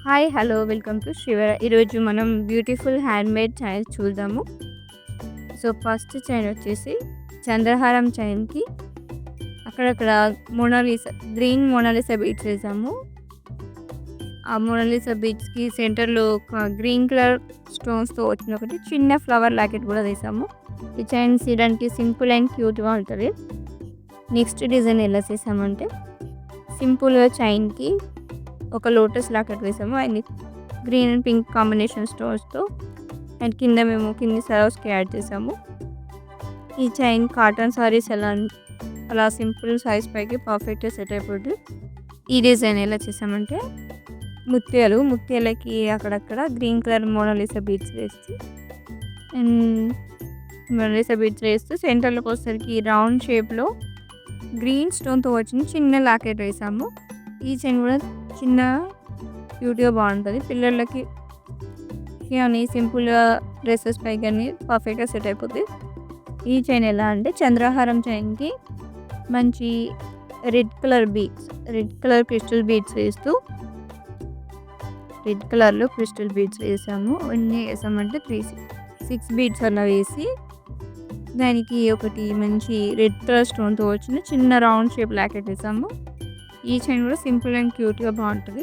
Hi hello welcome to Shivara. ఈరోజు మనం beautiful handmade chains చూద్దాము. సో ఫస్ట్ చైన్ వచ్చేసి చంద్రహారం చైన్కి అక్కడక్కడ మోనాలిసా గ్రీన్ మోనాలిసా బీడ్స్ వేసాము. ఆ మోనాలిసా బీడ్స్కి సెంటర్లో ఒక గ్రీన్ కలర్ స్టోన్స్తో వచ్చిన ఒకటి చిన్న ఫ్లవర్ లాకెట్ కూడా వేసాము. ఈ చైన్ తీయడానికి సింపుల్ అండ్ క్యూట్గా ఉంటుంది. నెక్స్ట్ డిజైన్ ఎలా చేసామంటే సింపుల్గా చైన్కి ఒక లోటస్ లాకెట్ వేసాము. And green and pink combination స్టోన్స్తో అండ్ కింద మేము కింది సరోస్కి యాడ్ చేసాము. ఈ చైన్ కాటన్ సారీస్ అలా సింపుల్ సైజ్ పైకి పర్ఫెక్ట్గా సెట్ అయిపోతుంది. ఈ డిజైన్ ఎలా చేసామంటే ముత్యాలకి అక్కడక్కడ గ్రీన్ కలర్ మోనాలిసా బీడ్స్ వేస్తూ సెంటర్లోకి వచ్చేసరికి రౌండ్ షేప్లో గ్రీన్ స్టోన్తో వచ్చిన చిన్న లాకెట్ వేసాము. ఈ చైన్ కూడా చిన్న క్యూట్గా బాగుంటుంది. పిల్లలకి కానీ సింపుల్గా డ్రెస్సెస్ పై కానీ పర్ఫెక్ట్గా సెట్ అయిపోతుంది. ఈ చైన్ ఎలా అంటే చంద్రహారం చైన్కి మంచి రెడ్ కలర్ క్రిస్టల్ బీడ్స్ వేస్తూ రెడ్ కలర్లో క్రిస్టల్ బీడ్స్ వేసాము. ఎన్ని వేసామంటే 6 బీడ్స్ అలా వేసి దానికి ఒకటి మంచి రెడ్ కలర్ స్టోన్తో వచ్చిన చిన్న రౌండ్ షేప్ లాకెట్ వేసాము. ఈ చైన్ కూడా సింపుల్ అండ్ క్యూట్గా బాగుంటుంది.